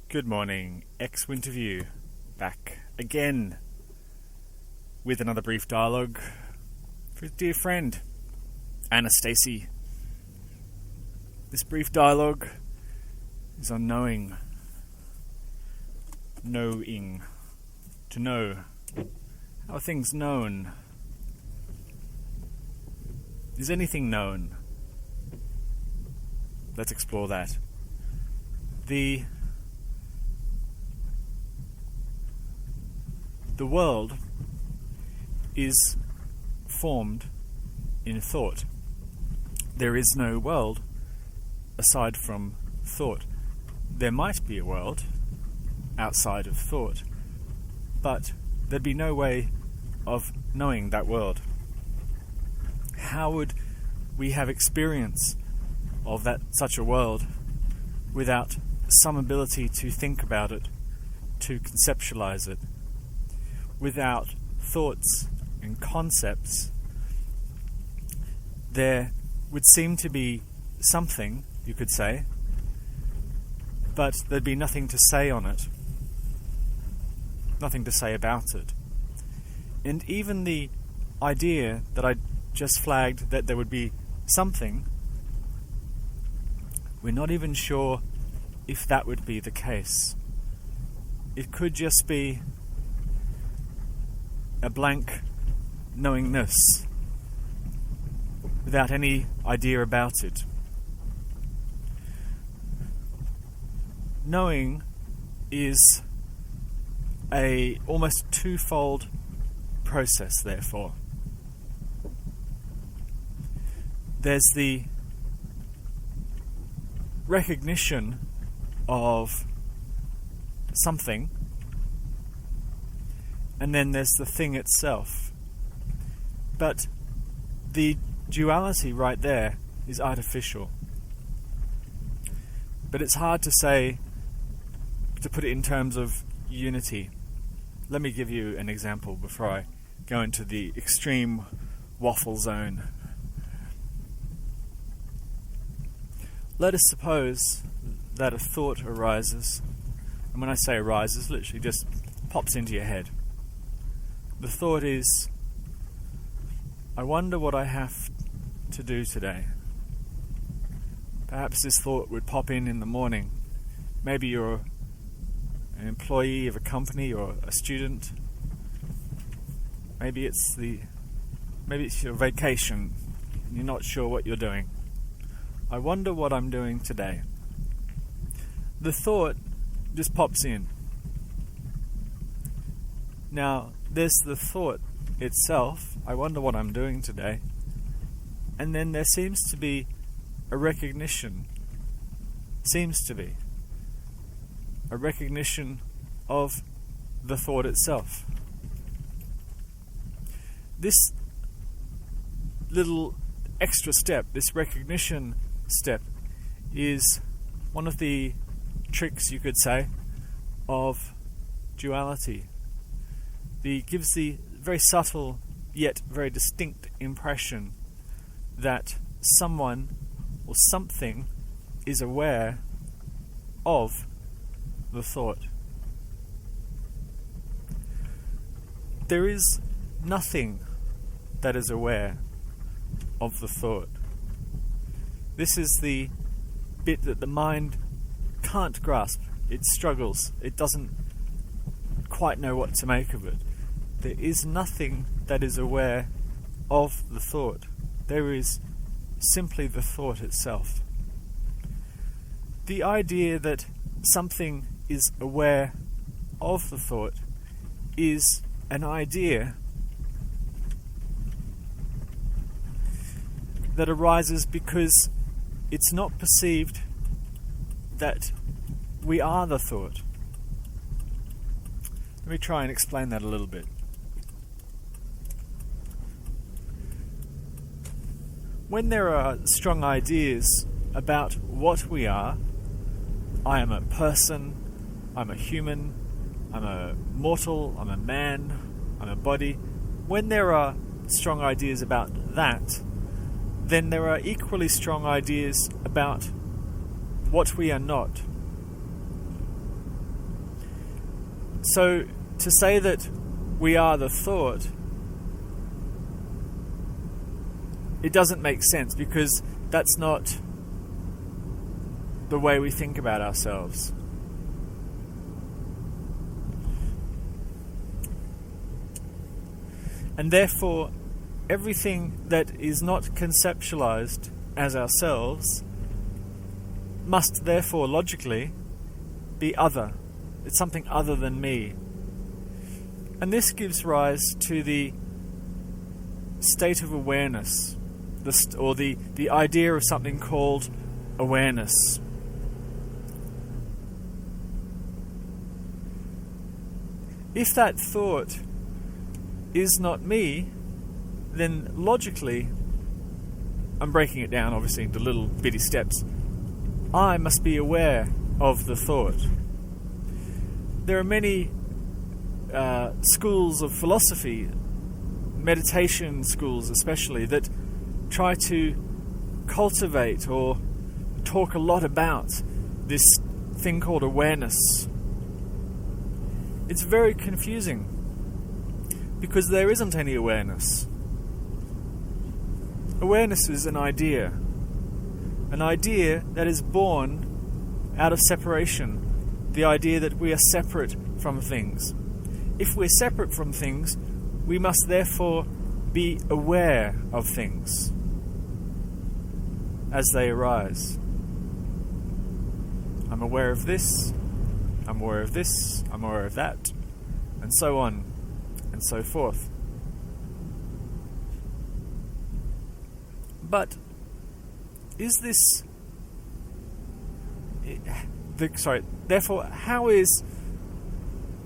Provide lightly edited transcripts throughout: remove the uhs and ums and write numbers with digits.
Good morning, Winterview, back again with another brief dialogue for a dear friend, Annastacey. This brief dialogue is on knowing. Knowing. To know. How are things known? Is anything known? Let's explore that. The world is formed in thought. There is no world aside from thought. There might be a world outside of thought, but there'd be no way of knowing that world. How would we have experience of such a world without some ability to think about it, to conceptualize it? Without thoughts and concepts, there would seem to be something, you could say, but there'd be nothing to say on it, nothing to say about it. And even the idea that I just flagged that there would be something, we're not even sure if that would be the case. It could just be a blank knowingness without any idea about it. Knowing is a almost twofold process, therefore. There's the recognition of something, and then there's the thing itself. But the duality right there is artificial. But it's hard to say, to put it in terms of unity. Let me give you an example before I go into the extreme waffle zone. Let us suppose that a thought arises, and when I say arises, literally just pops into your head. The thought is, I wonder what I have to do today. Perhaps this thought would pop in the morning. Maybe you're an employee of a company or a student. Maybe it's your vacation and you're not sure what you're doing. I wonder what I'm doing today. The thought just pops in. Now, there's the thought itself, I wonder what I'm doing today, and then there seems to be a recognition, a recognition of the thought itself. This little extra step, this recognition step, is one of the tricks, you could say, of duality. Gives the very subtle yet very distinct impression that someone or something is aware of the thought. There is nothing that is aware of the thought. This is the bit that the mind can't grasp. It struggles. It doesn't quite know what to make of it. There is nothing that is aware of the thought. There is simply the thought itself. The idea that something is aware of the thought is an idea that arises because it's not perceived that we are the thought. Let me try and explain that a little bit. When there are strong ideas about what we are, I am a person, I'm a human, I'm a mortal, I'm a man, I'm a body. When there are strong ideas about that, then there are equally strong ideas about what we are not. So to say that we are the thought, it doesn't make sense, because that's not the way we think about ourselves. And therefore, everything that is not conceptualized as ourselves must therefore logically be other. It's something other than me. And this gives rise to the state of awareness, the idea of something called awareness. If that thought is not me, then logically, I'm breaking it down obviously into little bitty steps, I must be aware of the thought. There are many schools of philosophy, meditation schools especially, that try to cultivate or talk a lot about this thing called awareness. It's very confusing, because there isn't any awareness. Awareness is an idea that is born out of separation, the idea that we are separate from things. If we're separate from things, we must therefore be aware of things as they arise. I'm aware of this, I'm aware of this, I'm aware of that, and so on and so forth. But is this... therefore, how is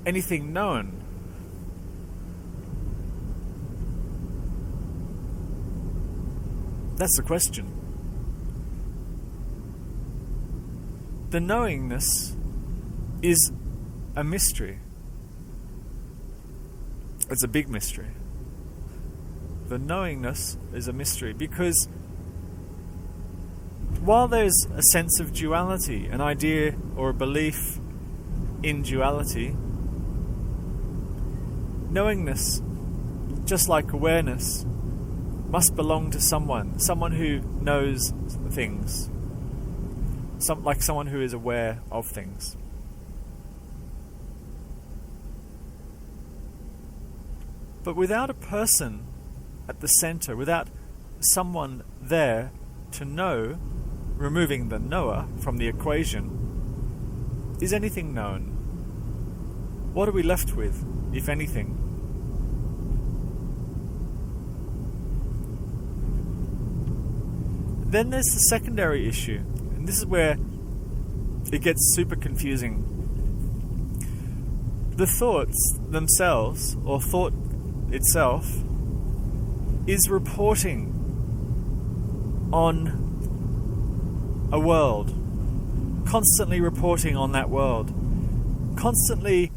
anything known? That's the question. The knowingness is a mystery. It's a big mystery. The knowingness is a mystery, because while there's a sense of duality, an idea or a belief in duality, knowingness, just like awareness, must belong to someone who knows things, like someone who is aware of things. But without a person at the center, without someone there to know, removing the knower from the equation, is anything known? What are we left with, if anything? Then there's the secondary issue, and this is where it gets super confusing. The thoughts themselves, or thought itself, is reporting on a world, constantly reporting on that world, constantly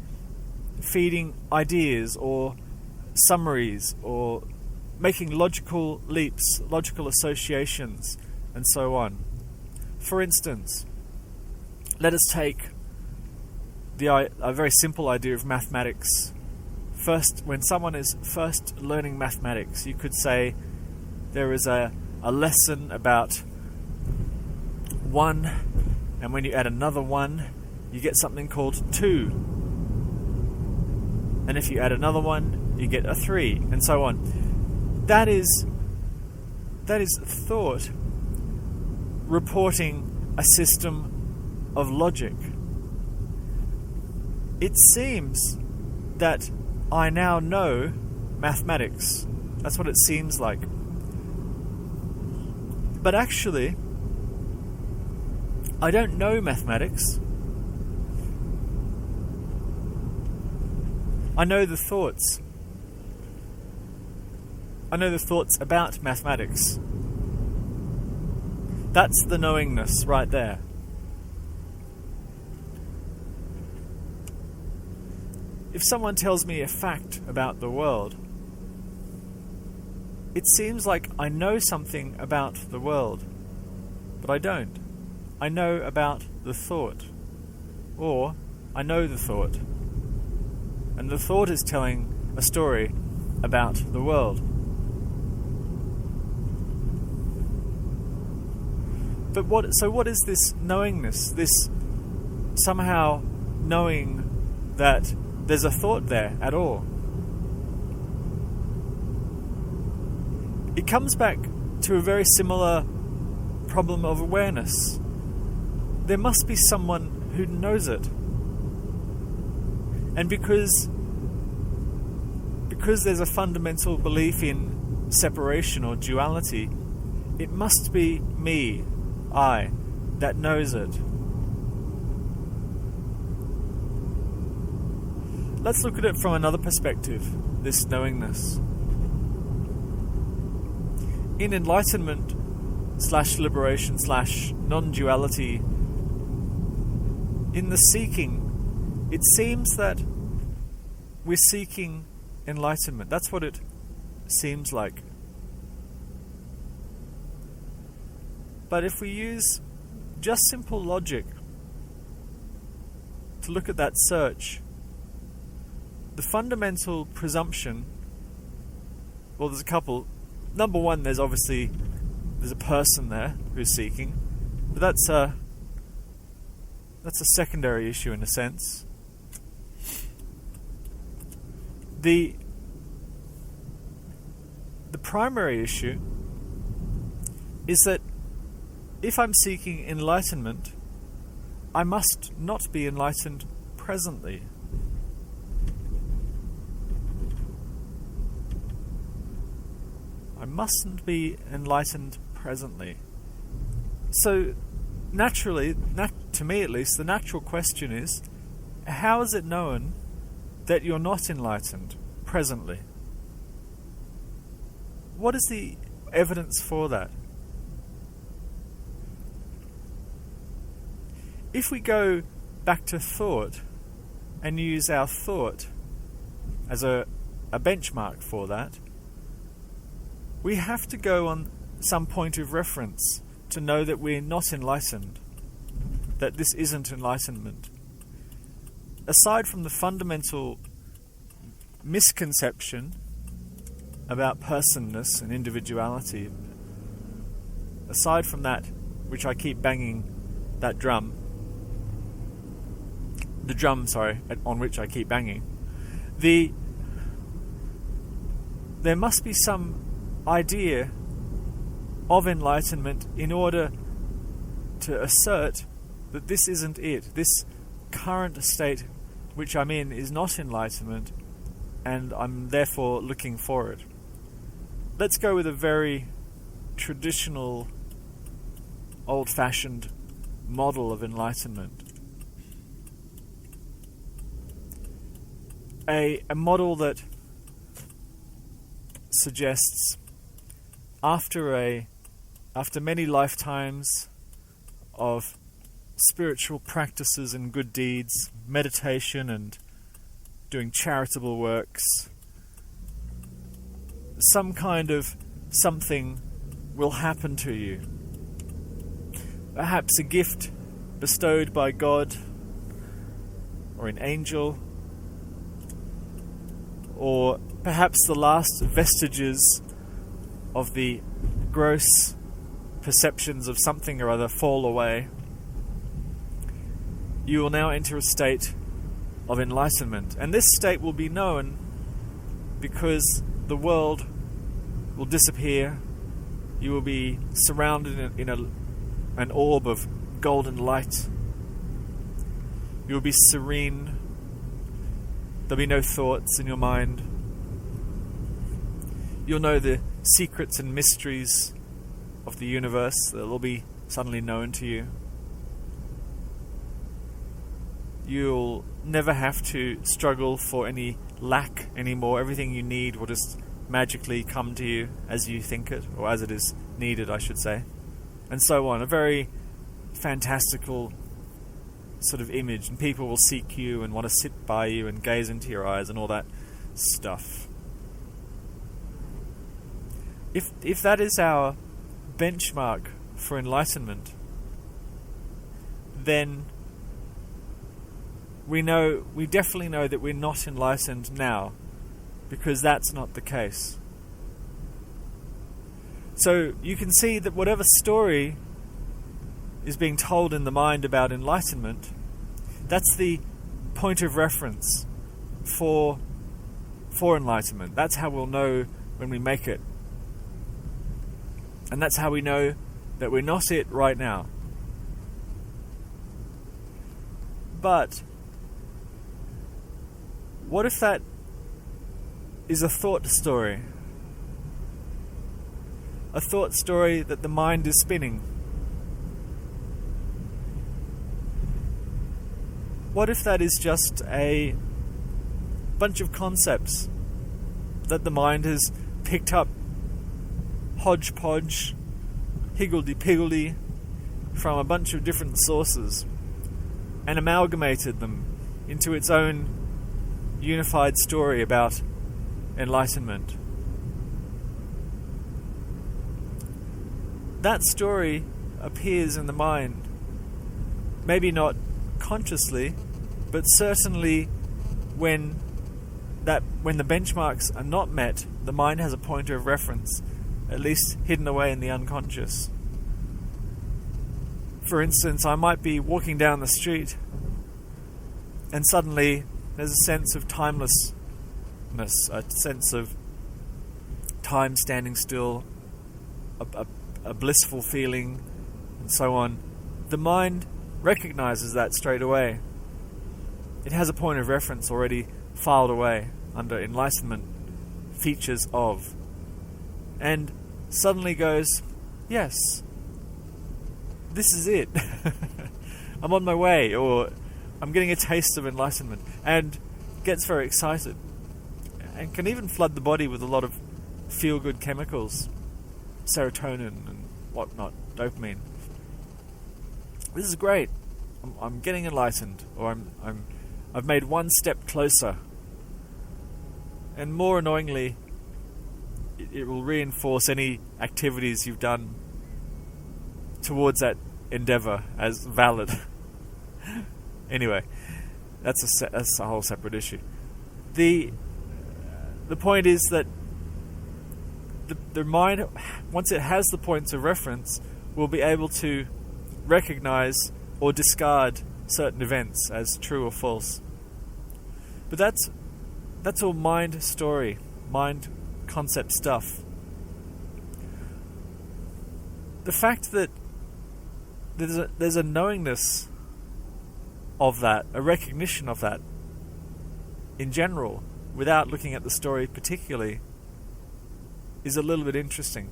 feeding ideas or summaries or making logical leaps, logical associations, and so on. For instance, let us take a very simple idea of mathematics. First, when someone is first learning mathematics, you could say there is a lesson about 1, and when you add another 1, you get something called 2. And if you add another 1, you get a 3, and so on. That is thought reporting a system of logic. It seems that I now know mathematics. That's what it seems like. But actually, I don't know mathematics. I know the thoughts. I know the thoughts about mathematics. That's the knowingness right there. If someone tells me a fact about the world, it seems like I know something about the world, but I don't. I know about the thought, or I know the thought. and the thought is telling a story about the world. But what is this knowingness? This somehow knowing that there's a thought there at all? It comes back to a very similar problem of awareness. There must be someone who knows it. And because there's a fundamental belief in separation or duality, it must be me, I, that knows it. Let's look at it from another perspective, this knowingness. In enlightenment / liberation / non-duality, in the seeking, it seems that we're seeking enlightenment. That's what it seems like. But if we use just simple logic to look at that search, the fundamental presumption, well, there's a couple. Number one, there's a person there who's seeking, but that's a secondary issue in a sense. The primary issue is that if I'm seeking enlightenment, I must not be enlightened presently. I mustn't be enlightened presently. So, naturally, to me at least, the natural question is, how is it known that you're not enlightened presently? What is the evidence for that? If we go back to thought and use our thought as a benchmark for that, we have to go on some point of reference to know that we're not enlightened, that this isn't enlightenment. Aside from the fundamental misconception about personness and individuality, aside from that, which I keep banging that drum, on which I keep banging, there must be some idea of enlightenment in order to assert that this isn't it. This current state which I'm in is not enlightenment, and I'm therefore looking for it. Let's go with a very traditional, old-fashioned model of enlightenment. A model that suggests after many lifetimes of spiritual practices and good deeds, meditation and doing charitable works, some kind of something will happen to you. Perhaps a gift bestowed by God or an angel, or perhaps the last vestiges of the gross perceptions of something or other fall away. You will now enter a state of enlightenment, and this state will be known because the world will disappear. You will be surrounded in an orb of golden light. You will be serene. There'll be no thoughts in your mind. You'll know the secrets and mysteries of the universe that will be suddenly known to you. You'll never have to struggle for any lack anymore. Everything you need will just magically come to you as you think it, or as it is needed, I should say. And so on. A very fantastical sort of image, and people will seek you and want to sit by you and gaze into your eyes and all that stuff. If that is our benchmark for enlightenment, then we definitely know that we're not enlightened now, because that's not the case. So you can see that whatever story is being told in the mind about enlightenment, that's the point of reference for enlightenment. That's how we'll know when we make it. And that's how we know that we're not it right now. But what if that is a thought story? A thought story that the mind is spinning. What if that is just a bunch of concepts that the mind has picked up hodgepodge, higgledy-piggledy from a bunch of different sources and amalgamated them into its own unified story about enlightenment? That story appears in the mind, maybe not consciously, but certainly when the benchmarks are not met, the mind has a pointer of reference, at least hidden away in the unconscious. For instance, I might be walking down the street and suddenly there's a sense of timelessness, a sense of time standing still, a blissful feeling, and so on. The mind recognizes that straight away. It has a point of reference already filed away under enlightenment features of, and suddenly goes, yes, this is it. I'm on my way, or I'm getting a taste of enlightenment, and gets very excited and can even flood the body with a lot of feel-good chemicals, serotonin and whatnot, dopamine. This is great. I'm getting enlightened, or I've made one step closer. And more annoyingly, it will reinforce any activities you've done towards that endeavor as valid. Anyway, that's a whole separate issue. The point is that the mind, once it has the points of reference, will be able to recognize or discard certain events as true or false. But that's all mind story, mind concept stuff. The fact that there's a knowingness of that, a recognition of that in general, without looking at the story particularly, is a little bit interesting.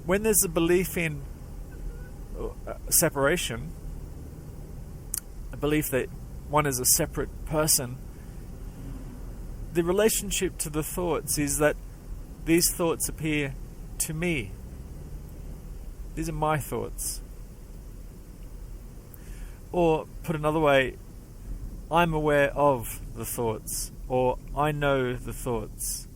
When there's a belief in separation, a belief that one is a separate person, the relationship to the thoughts is that these thoughts appear to me. These are my thoughts. Or, put another way, I'm aware of the thoughts, or I know the thoughts.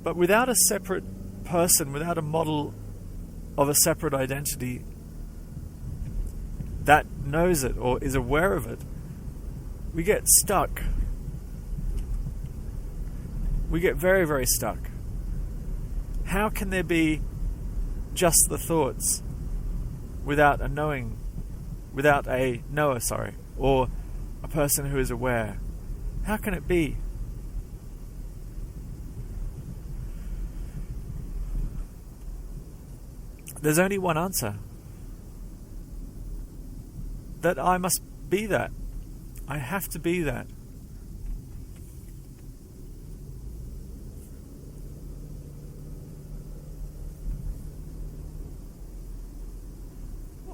But without a separate person, without a model of a separate identity that knows it or is aware of it, we get stuck. We get very, very stuck. How can there be just the thoughts without a knowing, without a knower, or a person who is aware? How can it be? There's only one answer. That I must be that. I have to be that.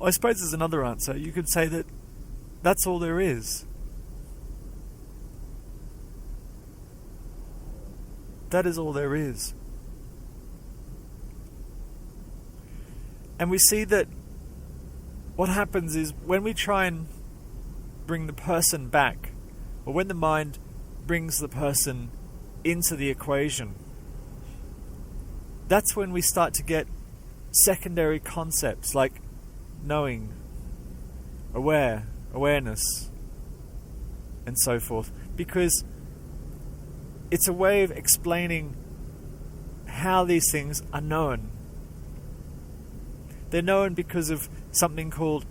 I suppose there's another answer. You could say that that's all there is. That is all there is. And we see that what happens is when we try and bring the person back, or when the mind brings the person into the equation, that's when we start to get secondary concepts like knowing, awareness, and so forth, because it's a way of explaining how these things are known. They're known because of something called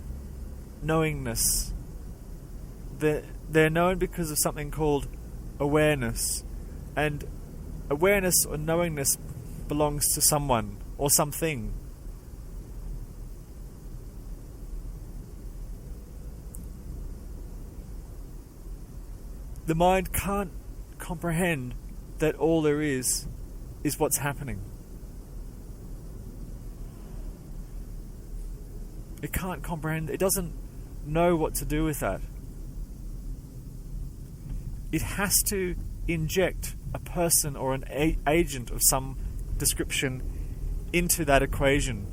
knowingness. They're known because of something called awareness. And awareness or knowingness belongs to someone or something. The mind can't comprehend that all there is what's happening. It can't comprehend, it doesn't know what to do with that. It has to inject a person or an agent of some description into that equation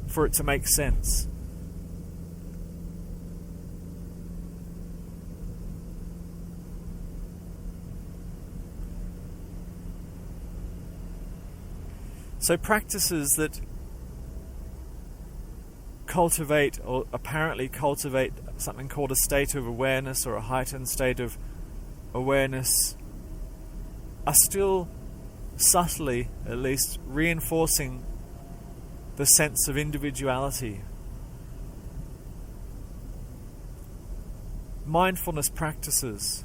for it to make sense. So practices that cultivate or apparently cultivate something called a state of awareness or a heightened state of awareness are still subtly, at least, reinforcing the sense of individuality. Mindfulness practices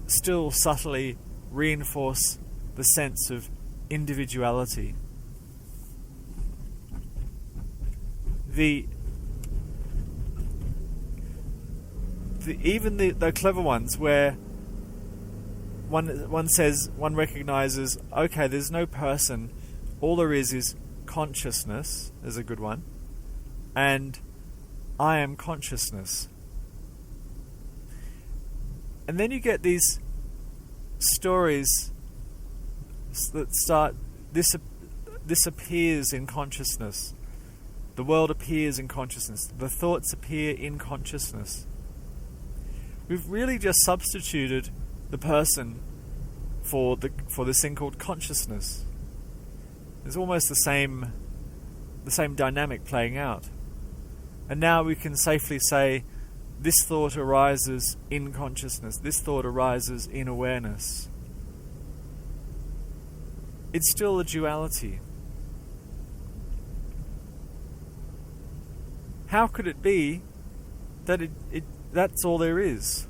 still subtly reinforce the sense of individuality. Even the clever ones where one recognizes, okay, there's no person, all there is consciousness, is a good one, and I am consciousness. And then you get these stories that start, this appears in consciousness. The world appears in consciousness. The thoughts appear in consciousness. We've really just substituted the person for this thing called consciousness. There's almost the same dynamic playing out. And now we can safely say, this thought arises in consciousness. This thought arises in awareness. It's still a duality. How could it be that that's all there is?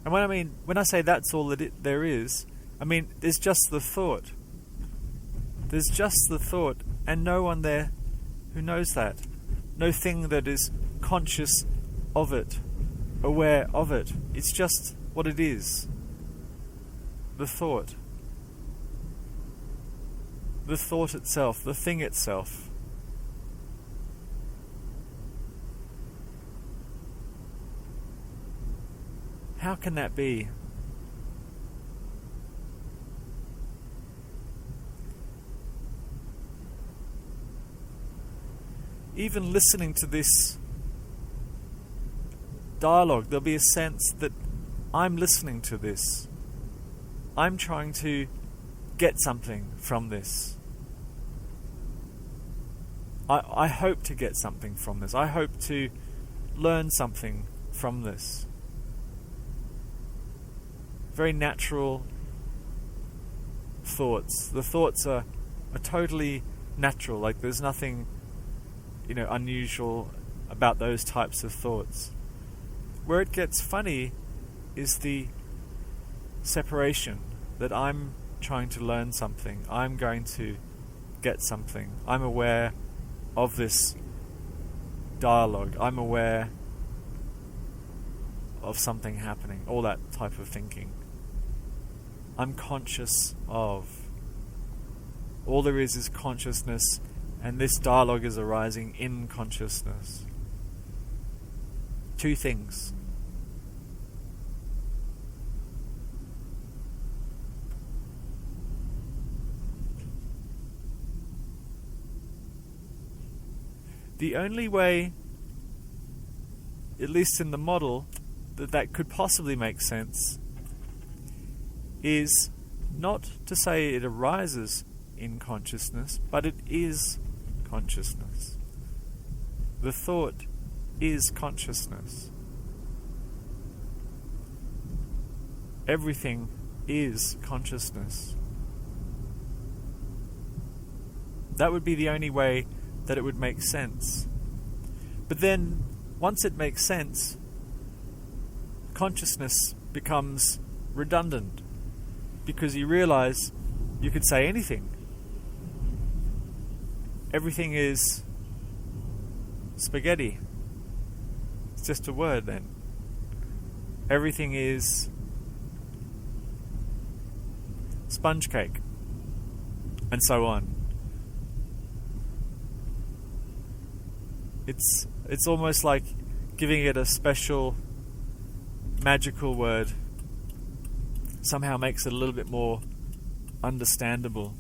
And when I say that's all that there is, I mean there's just the thought. There's just the thought, and no one there who knows that. No thing that is conscious of it, aware of it. It's just what it is. The thought. The thought itself, the thing itself. How can that be? Even listening to this dialogue, there'll be a sense that I'm listening to this. I'm trying to get something from this. I hope to get something from this. I hope to learn something from this. Very natural thoughts. The thoughts are totally natural. Like there's nothing, unusual about those types of thoughts. Where it gets funny is the separation, that I'm trying to learn something. I'm going to get something. I'm aware of this dialogue. I'm aware of something happening. All that type of thinking. I'm conscious of. All there is consciousness, and this dialogue is arising in consciousness. Two things. The only way at least in the model, that could possibly make sense, is not to say it arises in consciousness, but it is consciousness. The thought is consciousness. Everything is consciousness. That would be the only way that it would make sense. But then, once it makes sense, consciousness becomes redundant, because you realize you could say anything. Everything is spaghetti. It's just a word then. Everything is sponge cake, and so on. It's almost like giving it a special magical word somehow makes it a little bit more understandable.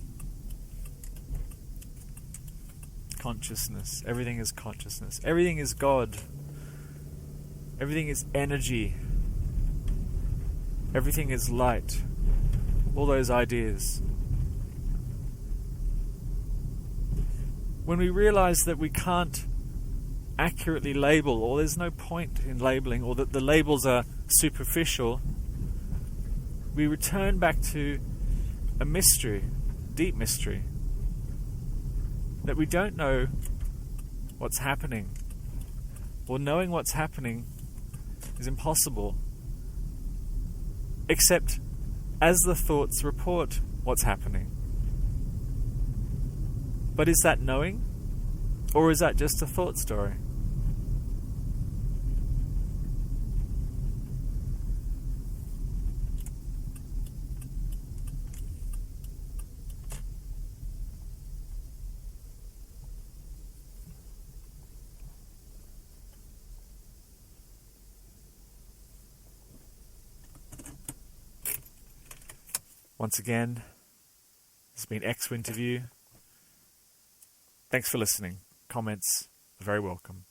Consciousness. Everything is consciousness. Everything is God. Everything is energy. Everything is light. All those ideas. When we realize that we can't accurately label, or there's no point in labeling, or that the labels are superficial, we return back to a mystery, deep mystery, that we don't know what's happening, or knowing what's happening is impossible, except as the thoughts report what's happening. But is that knowing, or is that just a thought story? Once again, this has been Winterview. Thanks for listening. Comments are very welcome.